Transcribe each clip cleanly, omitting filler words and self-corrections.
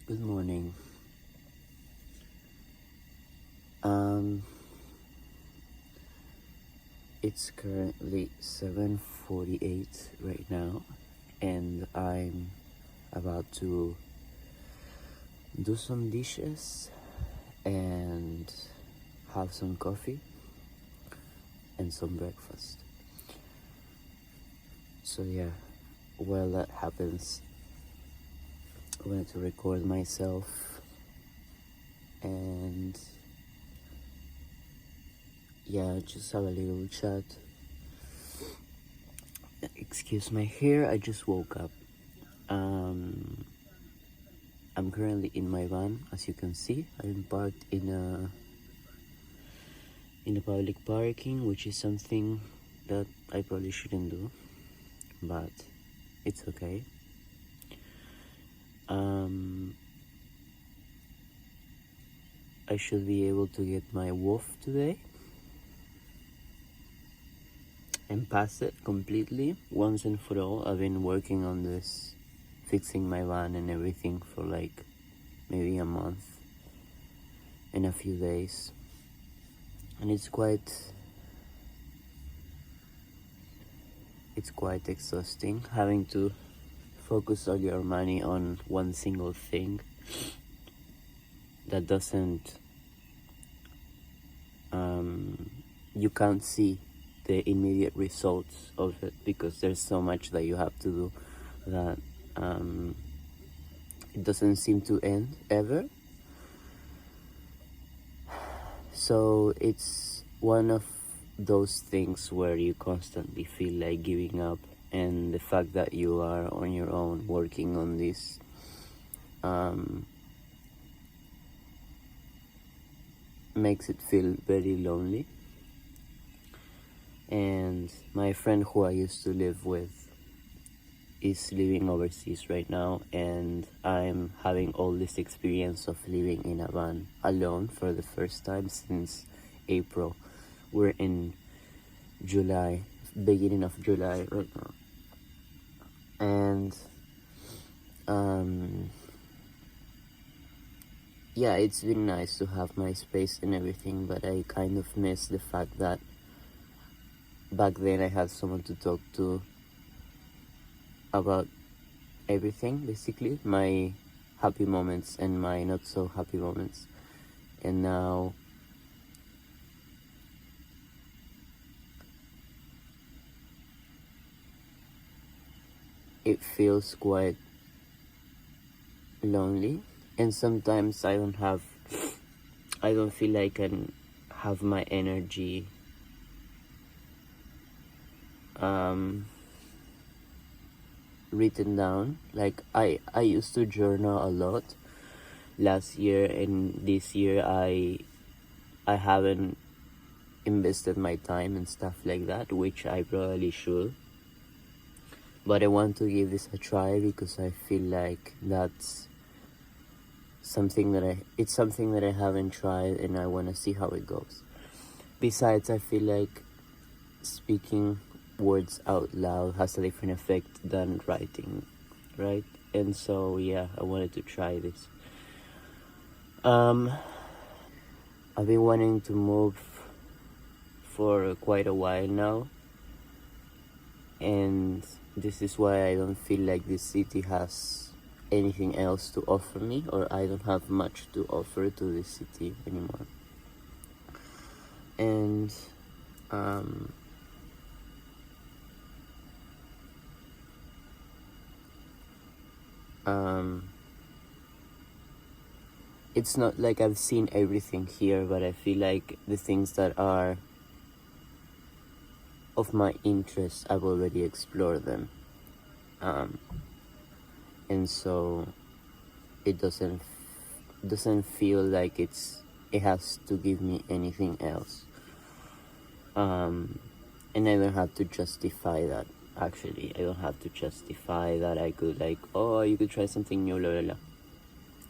Good morning. Um, it's currently 7:48 right now, and I'm about to do some dishes and have some coffee and some breakfast. So yeah, while that happens, I wanted to record myself and yeah, just have a little chat. Excuse my hair, I just woke up. I'm currently in my van, as you can see. I'm parked in a public parking, which is something that I probably shouldn't do, but it's okay. I should be able to get my WOF today and pass it completely once and for all. I've been working on this, fixing my van and everything for like maybe a month and a few days, and it's quite exhausting having to focus all your money on one single thing that doesn't you can't see the immediate results of it because there's so much that you have to do that it doesn't seem to end ever. So it's one of those things where you constantly feel like giving up, and the fact that you are on your own working on this makes it feel very lonely. And my friend who I used to live with is living overseas right now, and I'm having all this experience of living in a van alone for the first time since April. We're in July, beginning of July right now, and yeah, it's been nice to have my space and everything, but I kind of miss the fact that back then I had someone to talk to about everything, basically my happy moments and my not so happy moments, and now it feels quite lonely, and sometimes I don't feel like I can have my energy written down. Like I used to journal a lot last year, and this year I haven't invested my time and stuff like that, which I probably should, but I want to give this a try because I feel like that's something that I haven't tried, and I want to see how it goes. Besides, I feel like speaking words out loud has a different effect than writing, right? And so yeah, I wanted to try this. I've been wanting to move for quite a while now, and this is why I don't feel like this city has anything else to offer me, or I don't have much to offer to this city anymore. And it's not like I've seen everything here, but I feel like the things that are of my interest, I've already explored them, and so it doesn't feel like it has to give me anything else, and I don't have to justify that. Actually, I don't have to justify that I could like, oh, you could try something new, blah, blah, blah.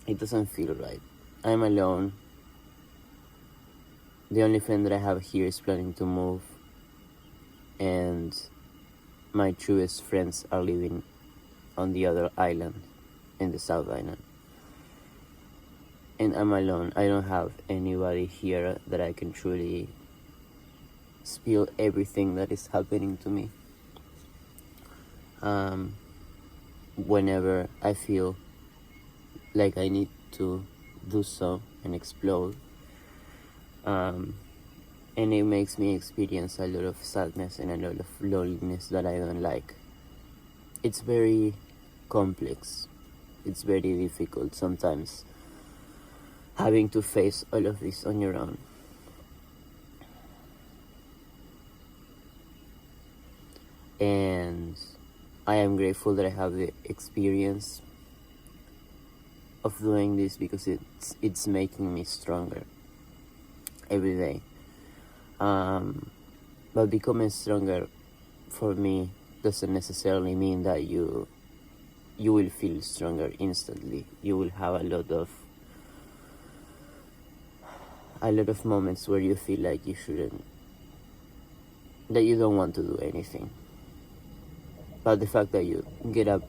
It doesn't feel right. I'm alone. The only friend that I have here is planning to move, and my truest friends are living on the other island, in the South Island. and I'm alone. I don't have anybody here that I can truly spill everything that is happening to me. Whenever I feel like I need to do so and explode, and it makes me experience a lot of sadness and a lot of loneliness that I don't like. It's very complex. It's very difficult sometimes having to face all of this on your own. And I am grateful that I have the experience of doing this, because it's making me stronger every day. But becoming stronger for me doesn't necessarily mean that you will feel stronger instantly. You will have a lot of moments where you feel like that you don't want to do anything. But the fact that you get out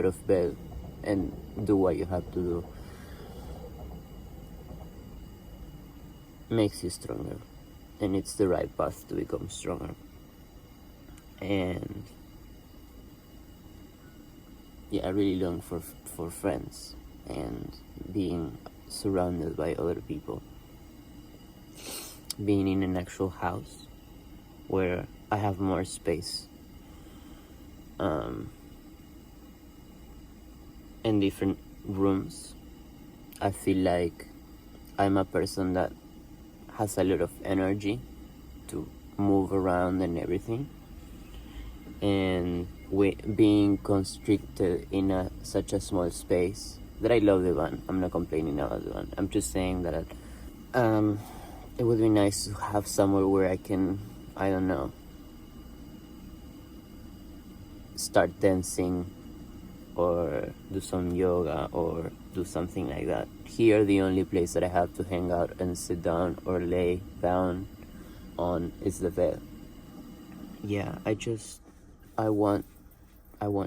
of bed and do what you have to do makes you stronger, and it's the right path to become stronger. And yeah, I really long for friends and being surrounded by other people, being in an actual house where I have more space, in different rooms. I feel like I'm a person that has a lot of energy to move around and everything, and being constricted in such a small space, that I love the van. I'm not complaining about the van. I'm just saying that it would be nice to have somewhere where I can, I don't know, start dancing or do some yoga or do something like that. Here, the only place that I have to hang out and sit down or lay down on is the bed. Yeah, I want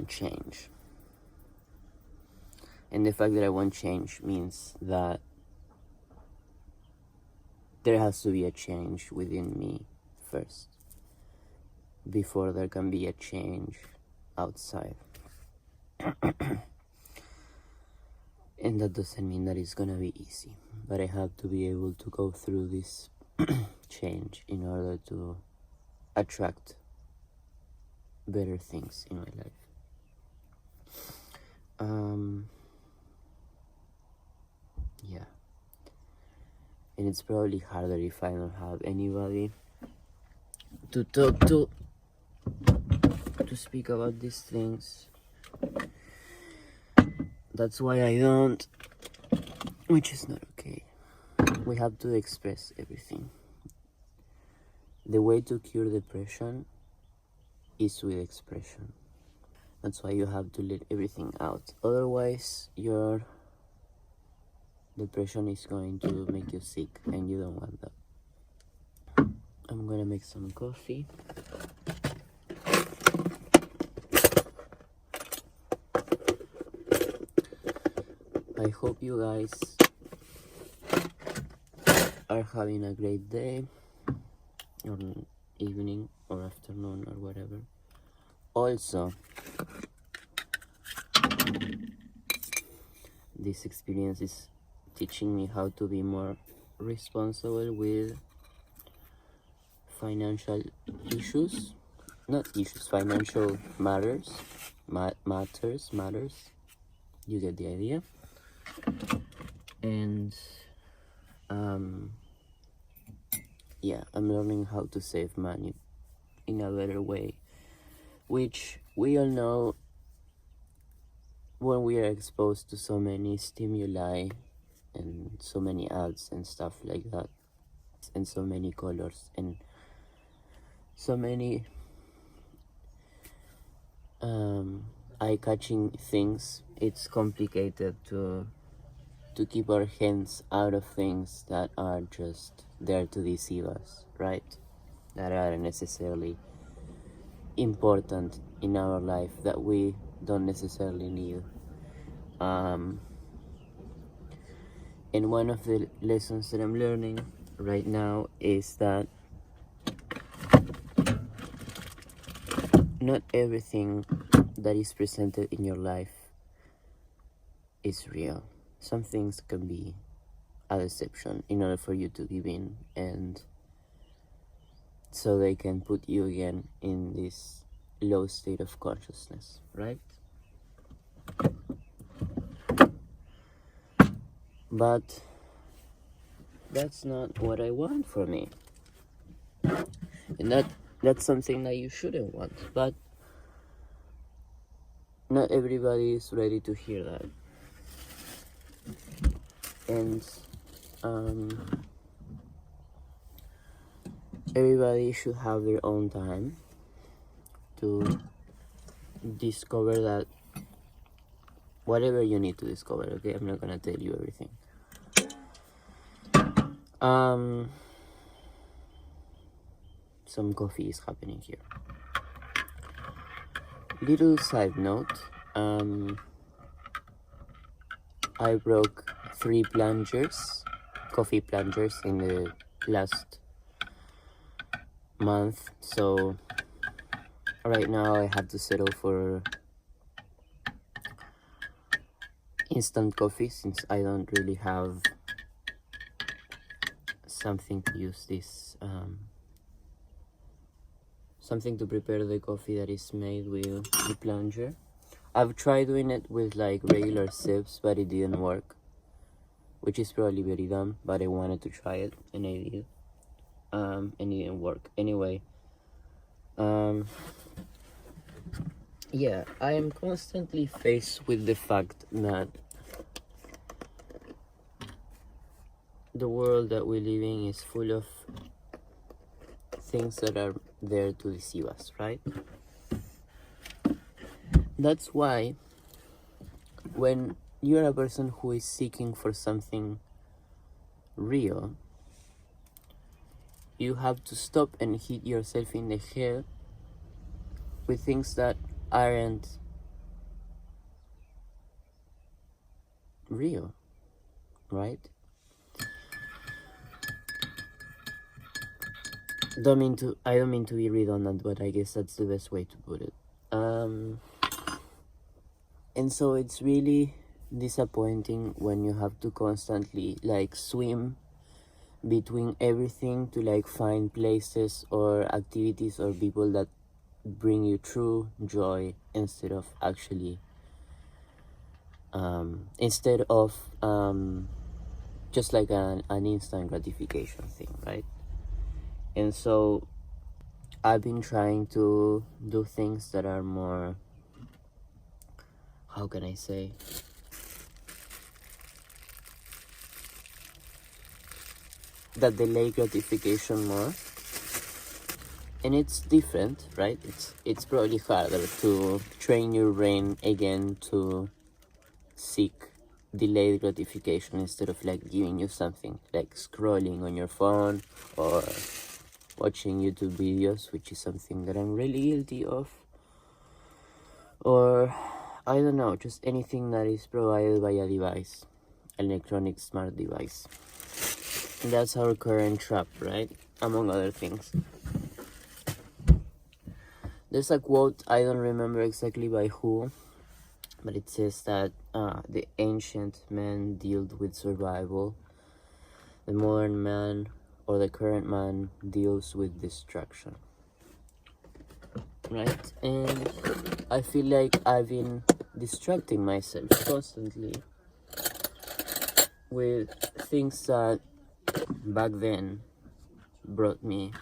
change. And the fact that I want change means that there has to be a change within me first, before there can be a change outside. And that doesn't mean that it's gonna be easy, but I have to be able to go through this change in order to attract better things in my life. Yeah. And it's probably harder if I don't have anybody to talk to speak about these things. That's why I don't, which is not okay. We have to express everything. The way to cure depression is with expression. That's why you have to let everything out. Otherwise, your depression is going to make you sick, and you don't want that. I'm gonna make some coffee. I hope you guys are having a great day, or evening, or afternoon, or whatever. Also, this experience is teaching me how to be more responsible with financial issues. Not issues, financial matters. Matters. You get the idea. And yeah, I'm learning how to save money in a better way, which we all know when we are exposed to so many stimuli and so many ads and stuff like that, and so many colors and so many eye-catching things. It's complicated to keep our hands out of things that are just there to deceive us, right? That are necessarily important in our life, that we don't necessarily need. And one of the lessons that I'm learning right now is that not everything that is presented in your life is real. Some things can be a deception in order for you to give in, and so they can put you again in this low state of consciousness, right? But that's not what I want for me. And that's something that you shouldn't want. But not everybody is ready to hear that. And everybody should have their own time to discover that whatever you need to discover, okay? I'm not gonna tell you everything. Some coffee is happening here. Little side note, I broke 3 plungers, coffee plungers, in the last month, so right now I have to settle for instant coffee since I don't really have something to use this, something to prepare the coffee that is made with the plunger. I've tried doing it with like regular sips, but it didn't work, which is probably very dumb, but I wanted to try it and I did, and it didn't work. Anyway, yeah, I am constantly faced with the fact that the world that we live in is full of things that are there to deceive us, right? That's why when you're a person who is seeking for something real, you have to stop and hit yourself in the head with things that aren't real, right? I don't mean to be redundant, but I guess that's the best way to put it. And so it's really disappointing when you have to constantly like swim between everything to like find places or activities or people that bring you true joy instead of actually just like an instant gratification thing, right? And so I've been trying to do things that are more, how can I say, that delay gratification more. And it's different, right? It's probably harder to train your brain again to seek delayed gratification instead of like giving you something, like scrolling on your phone or watching YouTube videos, which is something that I'm really guilty of. Or I don't know, just anything that is provided by a device, an electronic smart device. And that's our current trap, right? Among other things. There's a quote, I don't remember exactly by who, but it says that the ancient man dealt with survival, the modern man or the current man deals with destruction, right? And I feel like I've been distracting myself constantly with things that back then brought me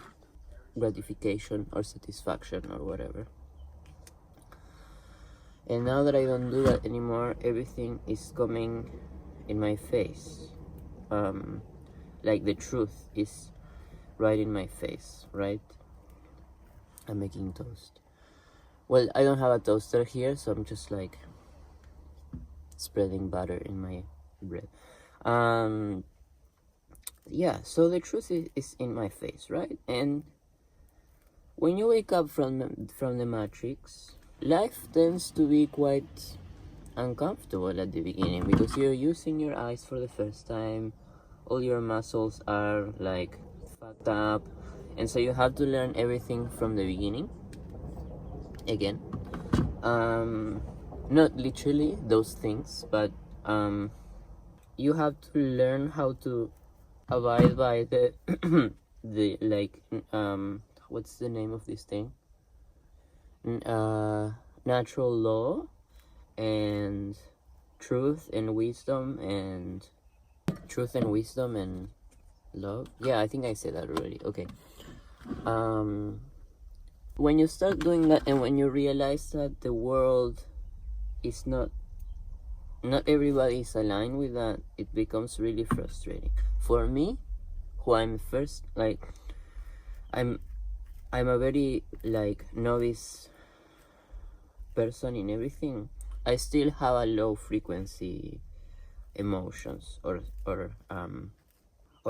gratification or satisfaction or whatever. And now that I don't do that anymore, everything is coming in my face. Like the truth is right in my face, right? I'm making toast. Well, I don't have a toaster here, so I'm just like spreading butter in my bread. Yeah, so the truth is in my face, right? And when you wake up from the matrix, life tends to be quite uncomfortable at the beginning because you're using your eyes for the first time. All your muscles are like fucked up, and so you have to learn everything from the beginning again. Not literally those things, but you have to learn how to abide by the the like what's the name of this thing, natural law and truth and wisdom and love. Yeah, I think I said that already. Okay. When you start doing that and when you realize that the world is not everybody is aligned with that, it becomes really frustrating. For me, who I'm first, like, I'm a very like novice person in everything. I still have a low frequency emotions or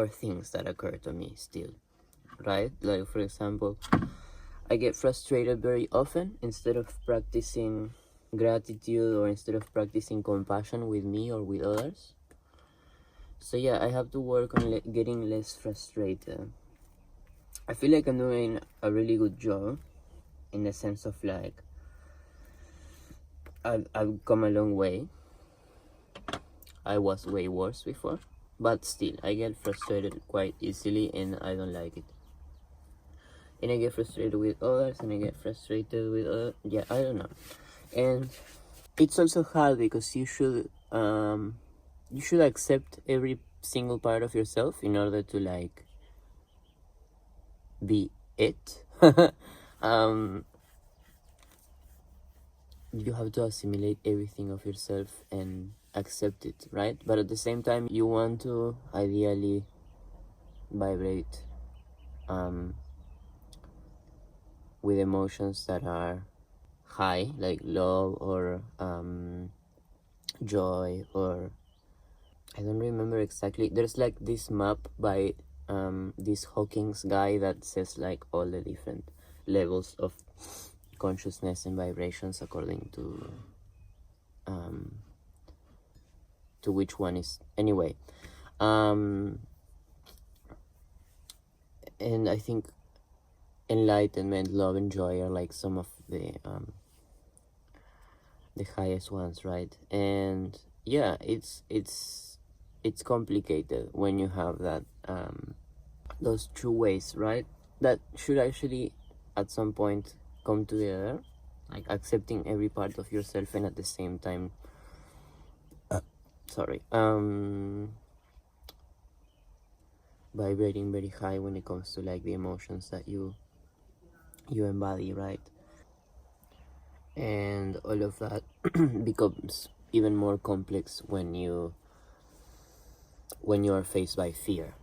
things that occur to me still, right? Like, for example, I get frustrated very often. Instead of practicing gratitude or instead of practicing compassion with me or with others. So yeah, I have to work on getting less frustrated. I feel like I'm doing a really good job in the sense of like I've come a long way. I was way worse before, but still I get frustrated quite easily and I don't like it. And I get frustrated with others and I get frustrated with yeah, I don't know. And it's also hard because you should accept every single part of yourself in order to like be it. You have to assimilate everything of yourself and accept it, right? But at the same time, you want to ideally vibrate with emotions that are high, like love or joy, or I don't remember exactly. There's like this map by this Hawkins guy that says like all the different levels of consciousness and vibrations according to which one is anyway. And I think enlightenment, love, and joy are like some of the highest ones, right? And yeah, it's complicated when you have that those two ways, right? That should actually at some point come together, like accepting every part of yourself and at the same time vibrating very high when it comes to like the emotions that you embody, right? And all of that becomes even more complex when you are faced by fear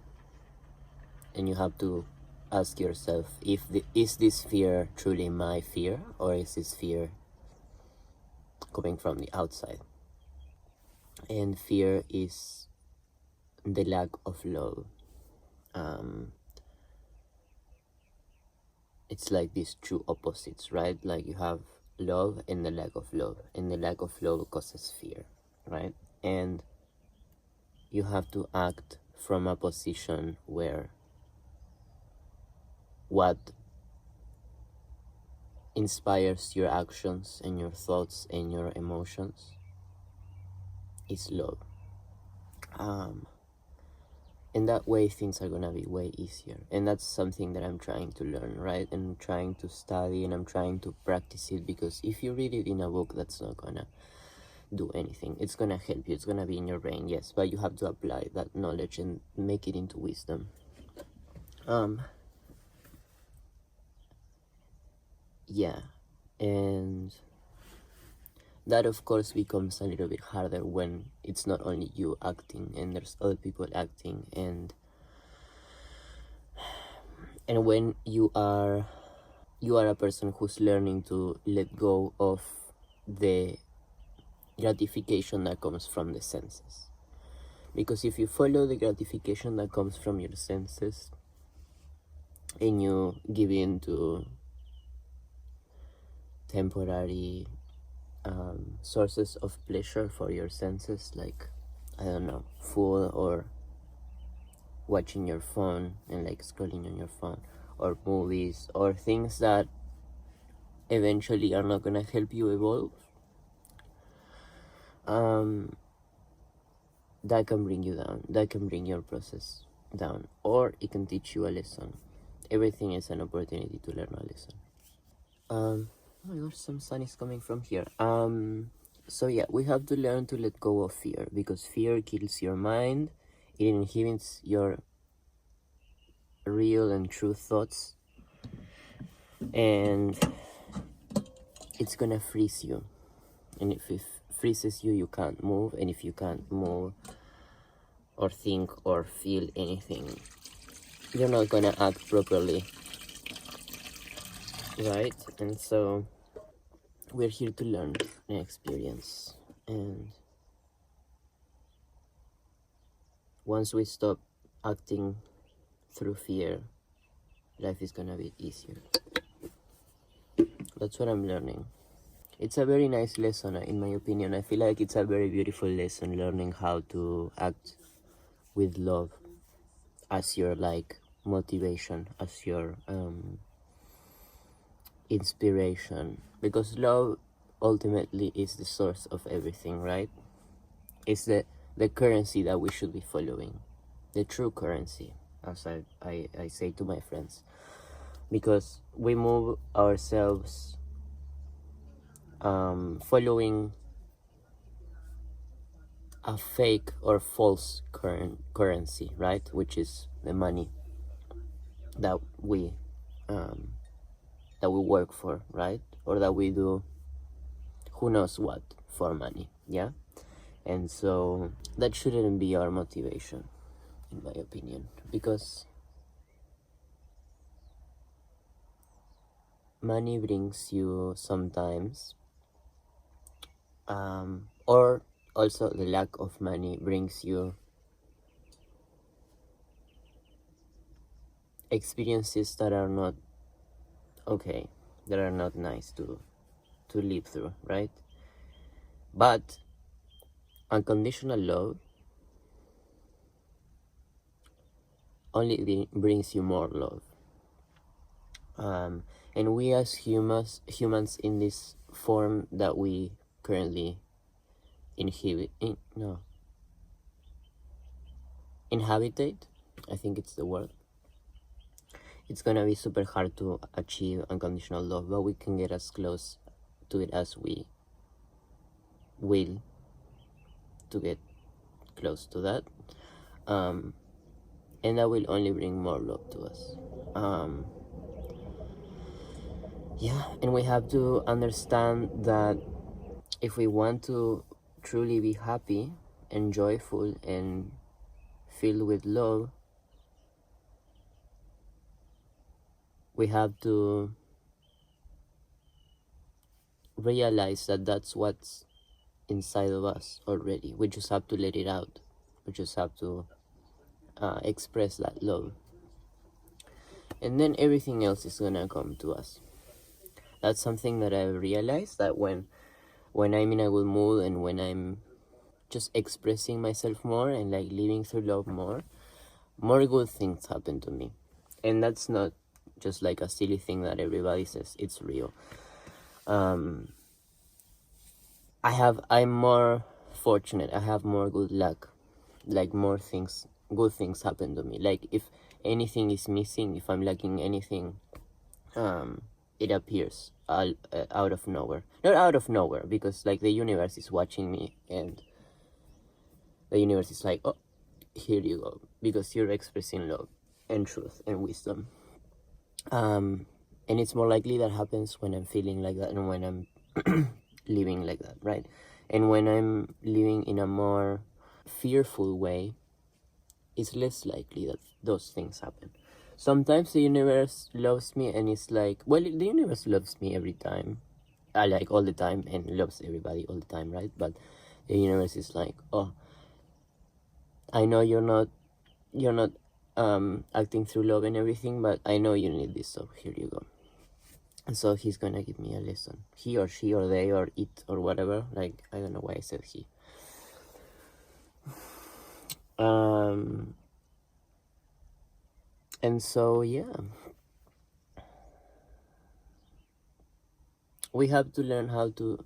and you have to ask yourself is this fear truly my fear, or is this fear coming from the outside? And fear is the lack of love. It's like these two opposites, right? Like you have love and the lack of love, and the lack of love causes fear, right? And you have to act from a position where what inspires your actions and your thoughts and your emotions is love. And that way things are gonna be way easier, and that's something that I'm trying to learn, right? And I'm trying to study and I'm trying to practice it, because if you read it in a book, that's not gonna do anything. It's gonna help you, it's gonna be in your brain, yes, but you have to apply that knowledge and make it into wisdom. Yeah, and that of course becomes a little bit harder when it's not only you acting and there's other people acting, and when you are a person who's learning to let go of the gratification that comes from the senses. Because if you follow the gratification that comes from your senses and you give in to temporary sources of pleasure for your senses, like, I don't know, food, or watching your phone and like scrolling on your phone, or movies, or things that eventually are not gonna help you evolve. That can bring you down, that can bring your process down, or it can teach you a lesson. Everything is an opportunity to learn a lesson. Oh my gosh, some sun is coming from here. So yeah, we have to learn to let go of fear, because fear kills your mind. It inhibits your real and true thoughts, and it's gonna freeze you. And if it freezes you, you can't move, and if you can't move or think or feel anything, you're not gonna act properly, right? And so we're here to learn and experience, and once we stop acting through fear, life is gonna be easier. That's what I'm learning. It's a very nice lesson, in my opinion. I feel like it's a very beautiful lesson, learning how to act with love as your like motivation, as your inspiration, because love ultimately is the source of everything, right? It's the currency that we should be following, the true currency, as I say to my friends, because we move ourselves following a fake or false currency, right? Which is the money that we work for, right? Or that we do who knows what for money, yeah? And so that shouldn't be our motivation, in my opinion, because money brings you sometimes, or also the lack of money brings you experiences that are not okay, that are not nice to live through, right? But unconditional love only brings you more love. And we as humans in this form that we currently inhabitate, I think it's the word, it's gonna be super hard to achieve unconditional love, but we can get as close to it as we will to get close to that, and that will only bring more love to us. Yeah, and we have to understand that if we want to truly be happy and joyful and filled with love, we have to realize that that's what's inside of us already. We just have to let it out. We just have to express that love, and then everything else is gonna come to us. That's something that I've realized, that when I'm in a good mood and when I'm just expressing myself more and like living through love more good things happen to me. And that's not just like a silly thing that everybody says, it's real. I'm more fortunate, I have more good luck, like more good things happen to me. Like if anything is missing, if I'm lacking anything, it appears out of nowhere. Not out of nowhere, because like the universe is watching me, and the universe is like, oh, here you go, because you're expressing love and truth and wisdom. And it's more likely that happens when I'm feeling like that and when I'm living like that, right? And when I'm living in a more fearful way, it's less likely that those things happen. Sometimes the universe loves me and it's like, well, the universe loves me every time. I like all the time and loves everybody all the time, right? But the universe is like, oh, I know you're not acting through love and everything, but I know you need this, so here you go. So he's gonna give me a lesson. He or she or they or it or whatever. Like, I don't know why I said he. And so, yeah, we have to learn how to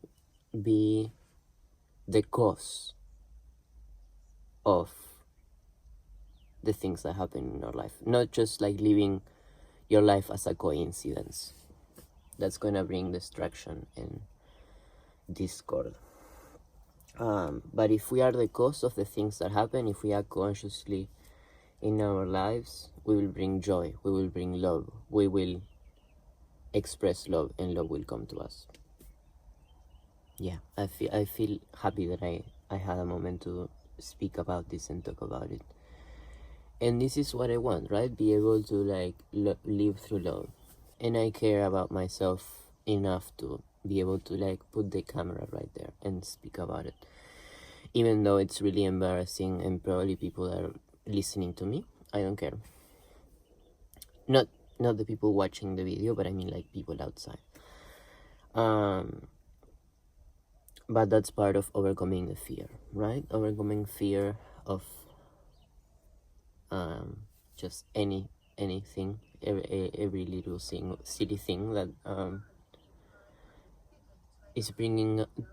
be the cause of the things that happen in our life, not just like living your life as a coincidence. That's gonna bring distraction and discord. But if we are the cause of the things that happen, if we act consciously in our lives, we will bring joy, we will bring love, we will express love, and love will come to us. Yeah, I feel happy that I had a moment to speak about this and talk about it. And this is what I want, right? Be able to like live through love. And I care about myself enough to be able to like put the camera right there and speak about it. Even though it's really embarrassing and probably people are listening to me, I don't care. Not the people watching the video, but I mean like people outside. But that's part of overcoming the fear, right? Overcoming fear of just anything, every little silly thing that is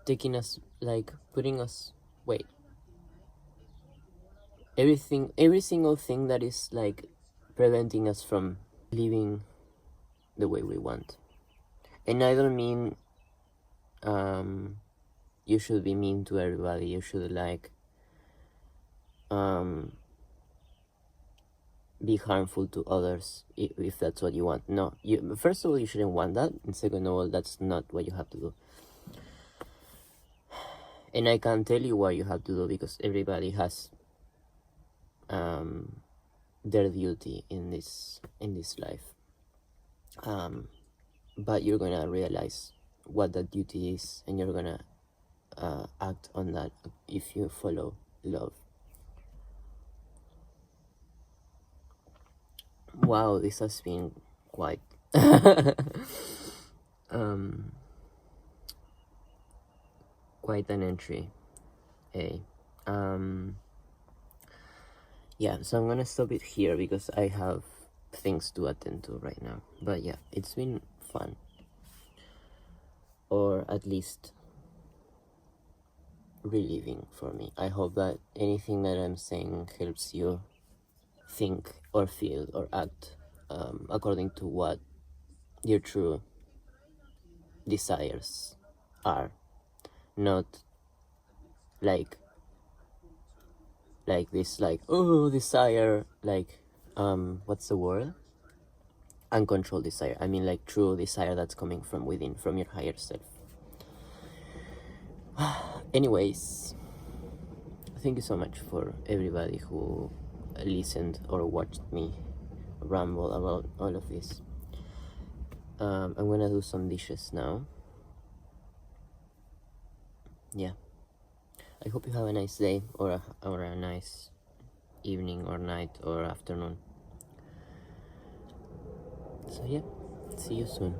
taking us, like putting us, wait, every single thing that is like preventing us from living the way we want. And I don't mean you should be mean to everybody, you should like be harmful to others if that's what you want. No, first of all, you shouldn't want that, and second of all, that's not what you have to do. And I can't tell you what you have to do because everybody has their duty in this life. But you're gonna realize what that duty is, and you're gonna act on that if you follow love. Wow, this has been quite quite an entry. Yeah, so I'm gonna stop it here because I have things to attend to right now. But yeah, it's been fun, or at least relieving for me. I hope that anything that I'm saying helps you think or feel or act according to what your true desires are, not like this, like, oh, desire, like what's the word, uncontrolled desire. I mean like true desire that's coming from within, from your higher self. Anyways, thank you so much for everybody who listened or watched me ramble about all of this. I'm gonna do some dishes now. Yeah, I hope you have a nice day or a nice evening or night or afternoon. So yeah, see you soon.